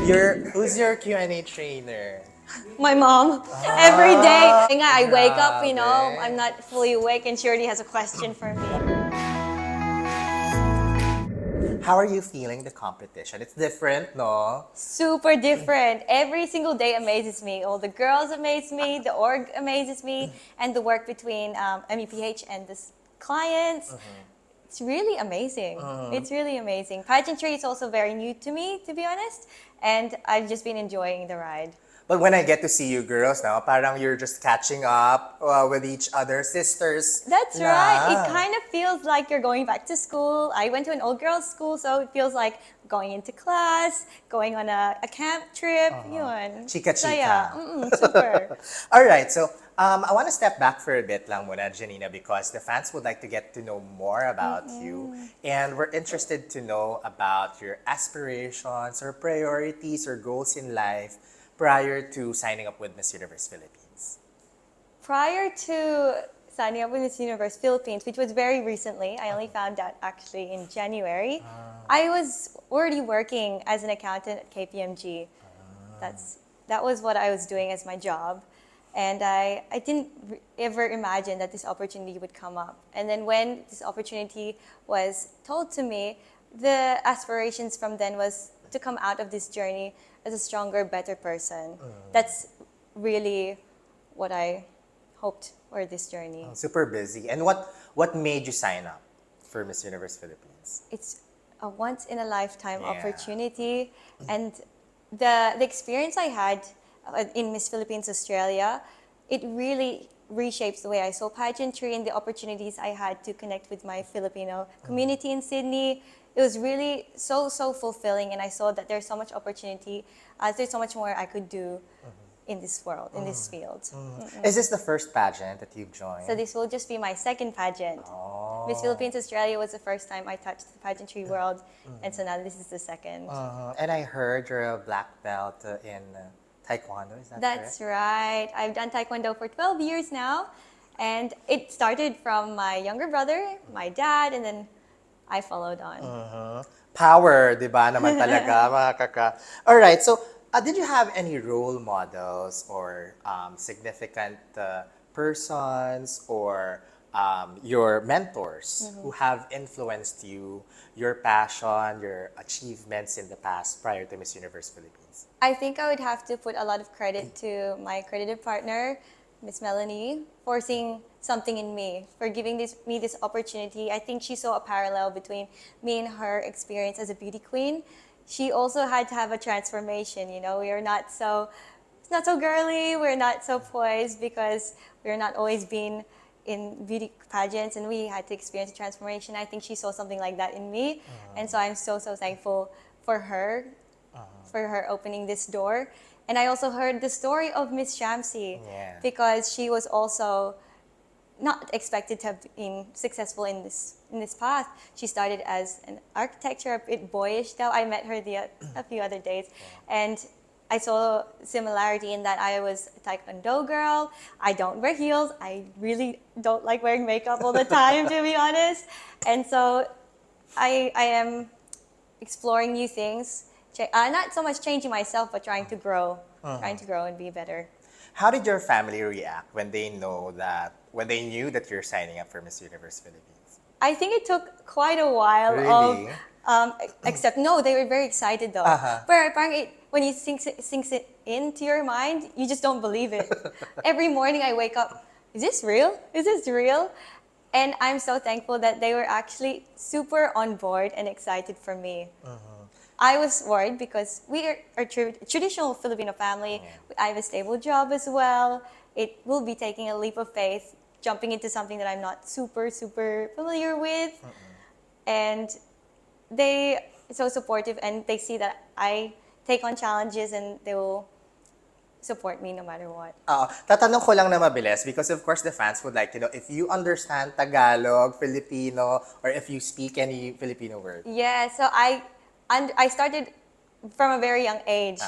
Who's your Q&A trainer? My mom. Every day. I wake up, Grabe. I'm not fully awake and she already has a question for me. How are you feeling the competition? It's different, no? Super different. Every single day amazes me. All the girls amaze me, the org amazes me, and the work between MEPH and the clients. It's really amazing. It's really amazing. Pageantry is also very new to me, to be honest, and I've just been enjoying the ride. But when I get to see you girls now, parang you're just catching up with each other, sisters. That's na. right. It kind of feels like you're going back to school. I went to an all girls school, so it feels like going into class, going on a camp trip. Yun. Chika-chika. Saya. Super. All right, so I want to step back for a bit lang muna, Jenina, because the fans would like to get to know more about you. And we're interested to know about your aspirations or priorities or goals in life prior to signing up with Miss Universe Philippines. Prior to signing up with Miss Universe Philippines, which was very recently, I only found out actually in January, I was already working as an accountant at KPMG. That was what I was doing as my job. And I didn't ever imagine that this opportunity would come up. And then when this opportunity was told to me, the aspirations from then was to come out of this journey as a stronger, better person. That's really what I hoped for this journey. Super busy. And what made you sign up for Miss Universe Philippines? It's a once in a lifetime Yeah. opportunity, and the experience I had in Miss Philippines Australia, it really reshapes the way I saw pageantry and the opportunities I had to connect with my Filipino community in Sydney. It was really so fulfilling, and I saw that there's so much opportunity, there's so much more I could do in this world, in this field. Is this the first pageant that you've joined? So this will just be my second pageant. Oh. Miss Philippines Australia was the first time I touched the pageantry world, and so now this is the second. And I heard you're a black belt in Taekwondo, is that That's correct? right. I've done Taekwondo for 12 years now, and it started from my younger brother, my dad, and then I followed on. Power, di ba naman talaga, mga kaka. All right, so did you have any role models or significant persons or your mentors who have influenced you, your passion, your achievements in the past prior to Miss Universe Philippines? I think I would have to put a lot of credit to my accredited partner, Miss Melanie, for seeing something in me, for giving me this opportunity. I think she saw a parallel between me and her experience as a beauty queen. She also had to have a transformation. We're not so girly, we're not so poised because we're not always been in beauty pageants, and we had to experience a transformation. I think she saw something like that in me, and so I'm so thankful for her, for her opening this door. And I also heard the story of Miss Shamsi, Yeah. because she was also not expected to have been successful in this path. She started as an architecture, a bit boyish though. I met her a few other days, and I saw similarity in that I was a Taekwondo girl. I don't wear heels. I really don't like wearing makeup all the time, to be honest. And so I am exploring new things. Not so much changing myself, but trying to grow and be better. How did your family react when they knew that you're signing up for Miss Universe Philippines? I think it took quite a while Really? except no, they were very excited though. But parang when it sinks it into your mind, you just don't believe it. Every morning I wake up, is this real? Is this real? And I'm so thankful that they were actually super on board and excited for me. I was worried because we are a traditional Filipino family. I have a stable job as well. It will be taking a leap of faith, jumping into something that I'm not super familiar with. And they are so supportive, and they see that I take on challenges and they will support me no matter what. Tatanong ko lang na mabilis because of course the fans would like to know if you understand Tagalog, Filipino, or if you speak any Filipino word. Yeah, so I started from a very young age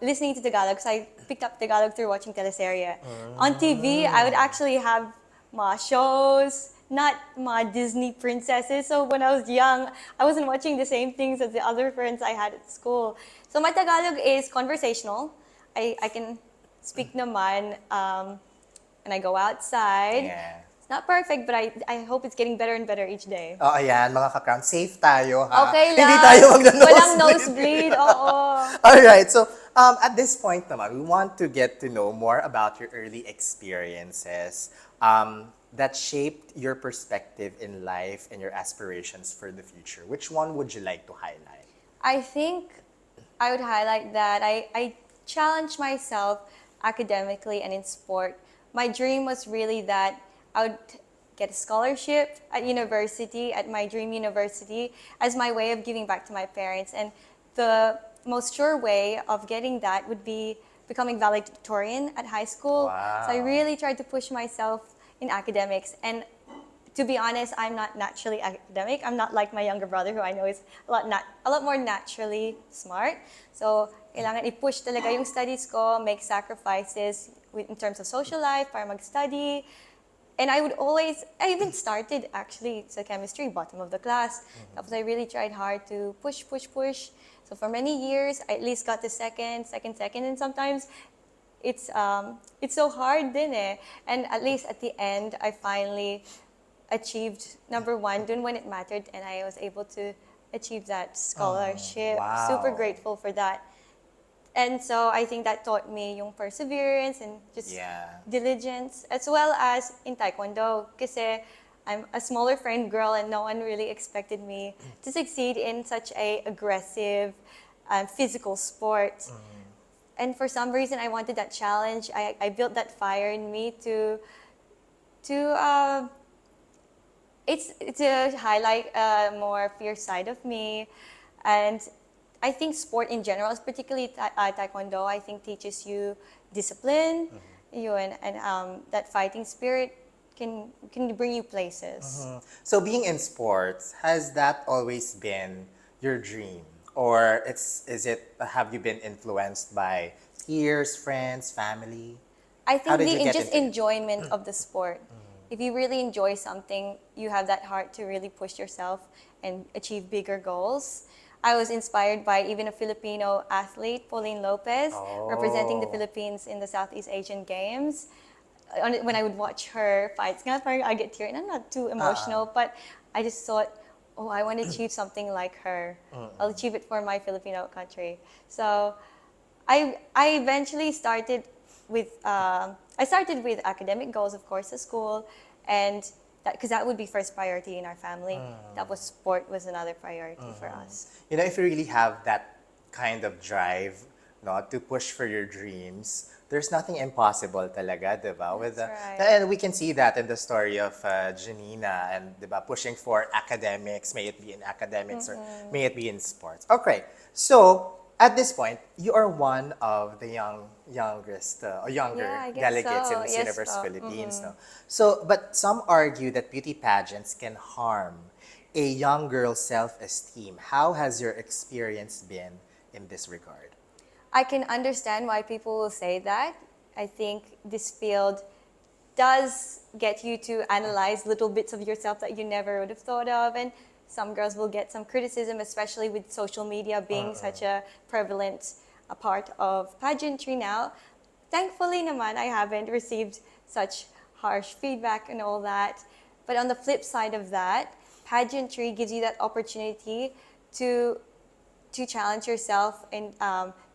listening to Tagalog. So I picked up Tagalog through watching teleserye. On TV, I would actually have mga shows not my Disney princesses. So when I was young, I wasn't watching the same things as the other friends I had at school. So my Tagalog is conversational. I can speak naman, and I go outside. Yeah. It's not perfect, but I hope it's getting better and better each day. Oh, ayan, mga kakram. Safe tayo, ha? Okay Hindi lang. tayo Walang magna-nosebleed. nosebleed, oo. Alright, so at this point naman, we want to get to know more about your early experiences that shaped your perspective in life and your aspirations for the future. Which one would you like to highlight? I think I would highlight that I challenged myself academically and in sport. My dream was really that I would get a scholarship at university, at my dream university, as my way of giving back to my parents. And the most sure way of getting that would be becoming valedictorian at high school. So I Wow. really tried to push myself in academics. And to be honest, I'm not naturally academic. I'm not like my younger brother, who I know is a lot more naturally smart. So, kailangan i-push talaga yung studies ko, make sacrifices in terms of social life para mag-study. And I even started actually sa chemistry, bottom of the class. Tapos I really tried hard to push. So for many years, I at least got to second, and sometimes it's so hard din eh. And at least at the end, I finally achieved number one dun when it mattered, and I was able to achieve that scholarship. Wow. Super grateful for that. And so I think that taught me yung perseverance and just Yeah. diligence, as well as in Taekwondo. Kasi I'm a smaller frame girl and no one really expected me to succeed in such a aggressive, physical sport. And for some reason, I wanted that challenge. I built that fire in me to it's to highlight a more fierce side of me. And I think sport in general, particularly Taekwondo, I think teaches you discipline, and that fighting spirit can bring you places. So being in sports, has that always been your dream? Or have you been influenced by peers, friends, family? I How think did you get just into it? enjoyment of the sport. If you really enjoy something, you have that heart to really push yourself and achieve bigger goals. I was inspired by even a Filipino athlete, Pauline Lopez, representing the Oh. Philippines in the Southeast Asian Games. When I would watch her fights, nga parang I get teary, and I'm not too emotional, but I just thought, oh, I want to achieve something like her. I'll achieve it for my Filipino country. So I eventually started with academic goals, of course, at school, and because that would be first priority in our family. That was sport was another priority for us. You know, if you really have that kind of drive, no, to push for your dreams, there's nothing impossible talaga, diba? Right. And we can see that in the story of Jenina and diba, pushing for academics, may it be in academics or may it be in sports. Okay, so at this point, you are one of the youngest or younger Yeah, I guess delegates so. in Miss Yes Universe po. Philippines. No? So, but some argue that beauty pageants can harm a young girl's self-esteem. How has your experience been in this regard? I can understand why people will say that. I think this field does get you to analyze little bits of yourself that you never would have thought of, and some girls will get some criticism, especially with social media being such a prevalent part of pageantry now. Thankfully naman, I haven't received such harsh feedback and all that. But on the flip side of that, pageantry gives you that opportunity to challenge yourself and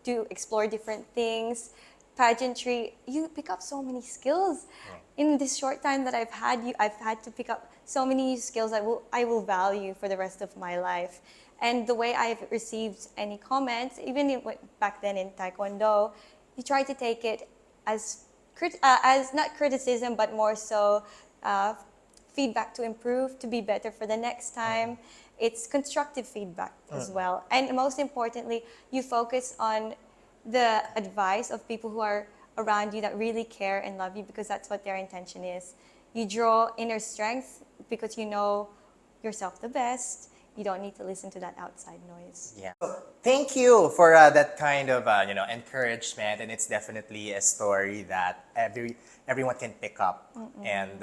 to explore different things. Pageantry, you pick up so many skills. In this short time that I've had to pick up so many skills I will value for the rest of my life. And the way I've received any comments, even back then in Taekwondo, you try to take it as not criticism, but more so feedback to improve, to be better for the next time. It's constructive feedback as well. And most importantly, you focus on the advice of people who are around you that really care and love you, because that's what their intention is. You draw inner strength because you know yourself the best. You don't need to listen to that outside noise. Yeah. So, thank you for that kind of encouragement, and it's definitely a story that everyone can pick up and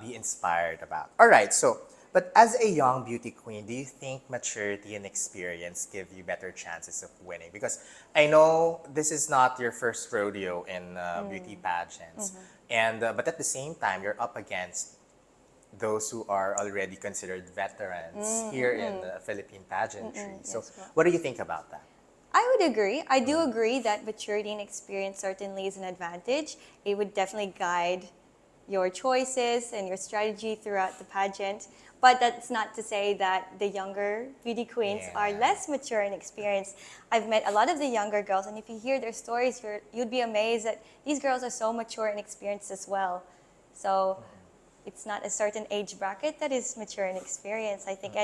be inspired about. All right, so, but as a young beauty queen, do you think maturity and experience give you better chances of winning? Because I know this is not your first rodeo in beauty pageants, and but at the same time, you're up against those who are already considered veterans here in Philippine pageantry. So, Yes, well. what do you think about that? I would agree. I do agree that maturity and experience certainly is an advantage. It would definitely guide your choices and your strategy throughout the pageant. But that's not to say that the younger beauty queens are Yeah. less mature and experienced. I've met a lot of the younger girls, and if you hear their stories, you'd be amazed that these girls are so mature and experienced as well. So it's not a certain age bracket that is mature and experienced. I think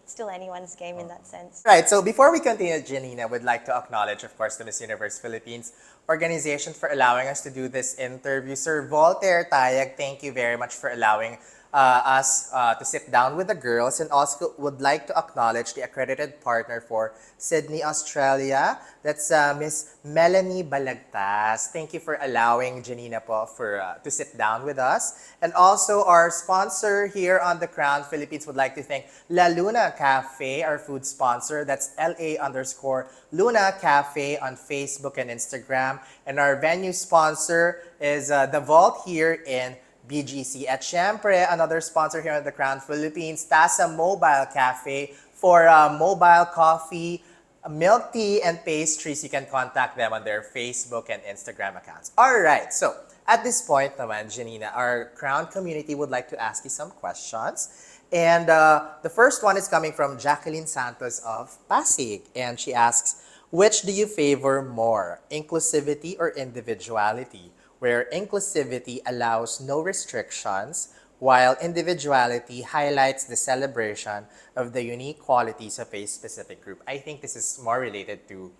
still anyone's game in that sense. Right, so before we continue, Janina, would like to acknowledge, of course, the Miss Universe Philippines organization for allowing us to do this interview. Sir Voltaire Tayag, thank you very much for allowing us to sit down with the girls, and also would like to acknowledge the accredited partner for Sydney, Australia. That's Miss Melanie Balagtas. Thank you for allowing Janina po to sit down with us. And also our sponsor here on The Crown Philippines would like to thank La Luna Cafe, our food sponsor. That's LA_Luna Cafe on Facebook and Instagram. And our venue sponsor is The Vault here in BGC. At syempre, another sponsor here at The Crown Philippines, Tasa Mobile Cafe for mobile coffee, milk tea, and pastries. You can contact them on their Facebook and Instagram accounts. All right, so at this point naman, Janina, our Crown community would like to ask you some questions. And the first one is coming from Jacqueline Santos of Pasig. And she asks, which do you favor more, inclusivity or individuality? Where inclusivity allows no restrictions, while individuality highlights the celebration of the unique qualities of a specific group. I think this is more related to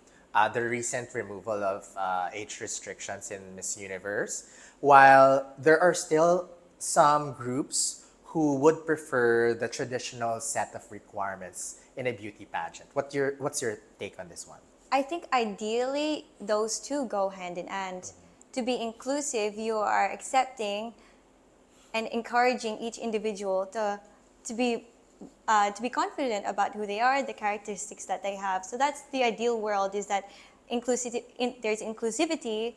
the recent removal of age restrictions in Miss Universe, while there are still some groups who would prefer the traditional set of requirements in a beauty pageant. What's your take on this one? I think ideally those two go hand in hand. To be inclusive, you are accepting and encouraging each individual to be confident about who they are, the characteristics that they have. So that's the ideal world, is that there's inclusivity,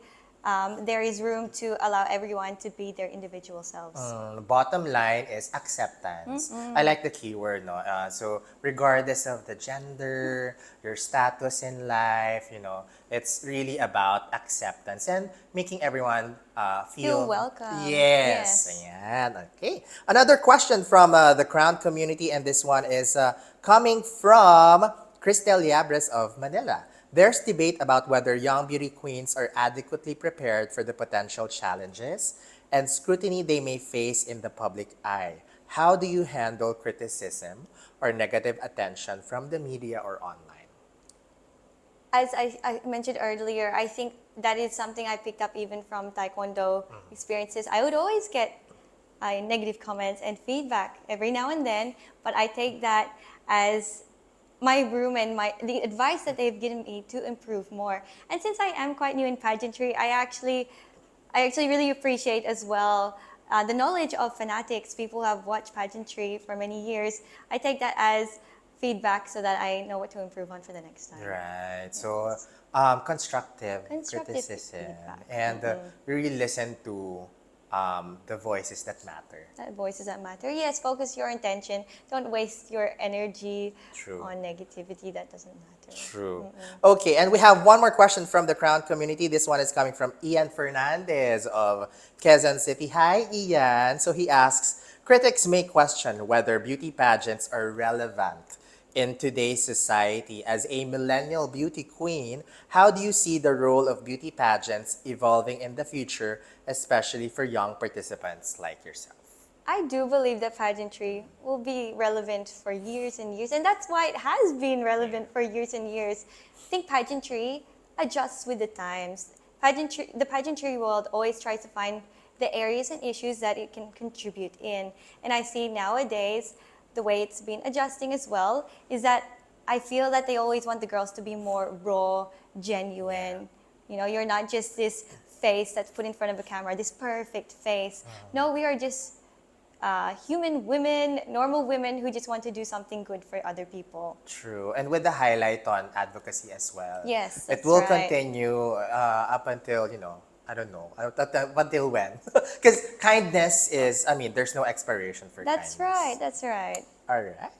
there is room to allow everyone to be their individual selves. Bottom line is acceptance. I like the keyword, no? So regardless of the gender, your status in life, it's really about acceptance and making everyone feel welcome. Yes. Yes. Ayan. Okay. Another question from the Crown community, and this one is coming from Cristel Yabres of Manila. There's debate about whether young beauty queens are adequately prepared for the potential challenges and scrutiny they may face in the public eye. How do you handle criticism or negative attention from the media or online? As I mentioned earlier, I think that is something I picked up even from Taekwondo experiences. I would always get negative comments and feedback every now and then, but I take that as my room and the advice that they've given me to improve more. And since I am quite new in pageantry, I actually really appreciate as well the knowledge of fanatics, people who have watched pageantry for many years. I take that as feedback so that I know what to improve on for the next time. Right. So constructive criticism, feedback. and really listen to the voices that matter. Voices that matter. Yes, focus your intention. Don't waste your energy True. on negativity that doesn't matter. True. Okay, and we have one more question from the Crown community. This one is coming from Ian Fernandez of Quezon City. Hi, Ian. So he asks, critics may question whether beauty pageants are relevant in today's society. As a millennial beauty queen, how do you see the role of beauty pageants evolving in the future, especially for young participants like yourself? I do believe that pageantry will be relevant for years and years, and that's why it has been relevant for years and years. I think pageantry adjusts with the times. The pageantry world always tries to find the areas and issues that it can contribute in. And I see nowadays, the way it's been adjusting as well, is that I feel that they always want the girls to be more raw, genuine. You're not just this face that's put in front of a camera, this perfect face. No, we are just human women, normal women who just want to do something good for other people. True. And with the highlight on advocacy as well. Yes, It that's will right. continue up until, I don't know, up until when? Because kindness is, there's no expiration for That's kindness. right, that's right. All right.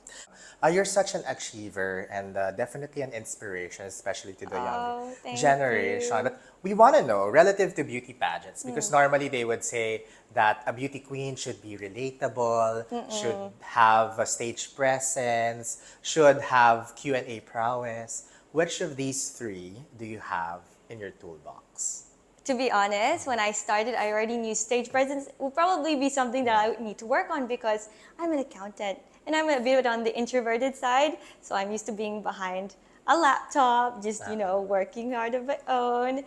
You're such an achiever and definitely an inspiration, especially to the Oh, young thank generation. you. But we want to know, relative to beauty pageants, because normally they would say that a beauty queen should be relatable, should have a stage presence, should have Q&A prowess. Which of these three do you have in your toolbox? To be honest, when I started, I already knew stage presence would probably be something that I would need to work on because I'm an accountant and I'm a bit on the introverted side. So I'm used to being behind a laptop, just, working hard of my own.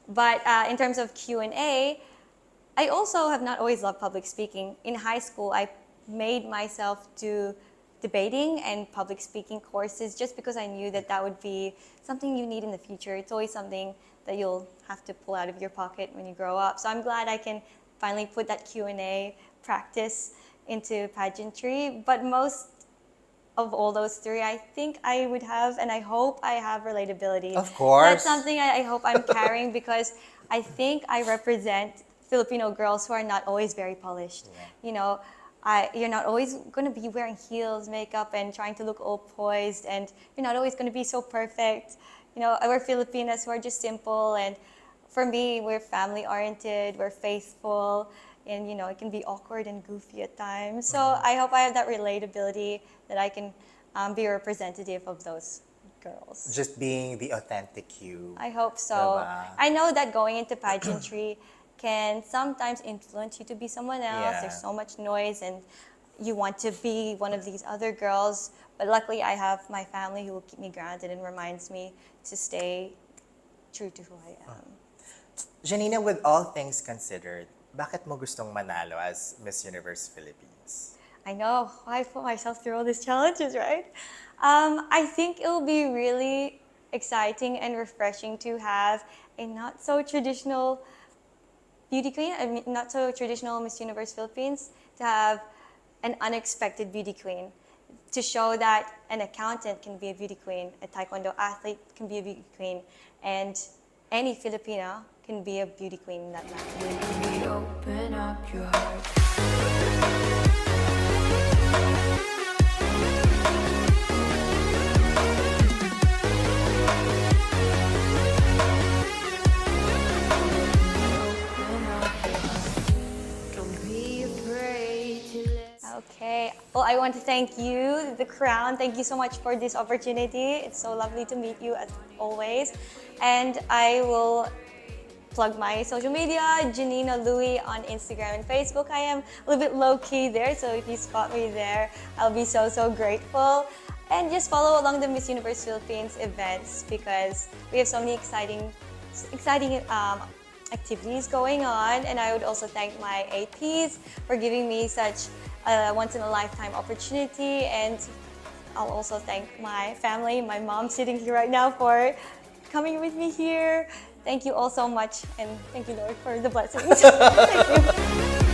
But in terms of Q&A, I also have not always loved public speaking. In high school, I made myself do debating and public speaking courses just because I knew that that would be something you need in the future. It's always something that you'll have to pull out of your pocket when you grow up. So I'm glad I can finally put that Q&A practice into pageantry. But most of all those three, I think I would have, and I hope I have relatability. Of course. That's something I hope I'm carrying because I think I represent Filipino girls who are not always very polished. You're not always going to be wearing heels, makeup, and trying to look all poised, and you're not always going to be so perfect. We're Filipinas who are just simple, and for me, we're family-oriented, we're faithful, and it can be awkward and goofy at times. So I hope I have that relatability that I can be a representative of those girls. Just being the authentic you. I hope so. Diba? I know that going into pageantry can sometimes influence you to be someone else. Yeah. There's so much noise and you want to be one of these other girls. But luckily I have my family who will keep me grounded and reminds me to stay true to who I am. Jenina, with all things considered, bakit mo gustong manalo as Miss Universe Philippines? I know, I put myself through all these challenges, right? I think it'll be really exciting and refreshing to have a not so traditional beauty queen, not so traditional Miss Universe Philippines, to have an unexpected beauty queen, to show that an accountant can be a beauty queen, a taekwondo athlete can be a beauty queen, and any Filipina can be a beauty queen in that matter. Open up your heart. Okay. Well, I want to thank you, The Crown. Thank you so much for this opportunity. It's so lovely to meet you as always. And I will plug my social media, Jenina Lui on Instagram and Facebook. I am a little bit low-key there, so if you spot me there, I'll be so, so grateful. And just follow along the Miss Universe Philippines events because we have so many exciting activities going on. And I would also thank my APs for giving me such a once-in-a-lifetime opportunity. And I'll also thank my family, my mom sitting here right now for coming with me here. Thank you all so much, and thank you, Lord, for the blessings. Thank you.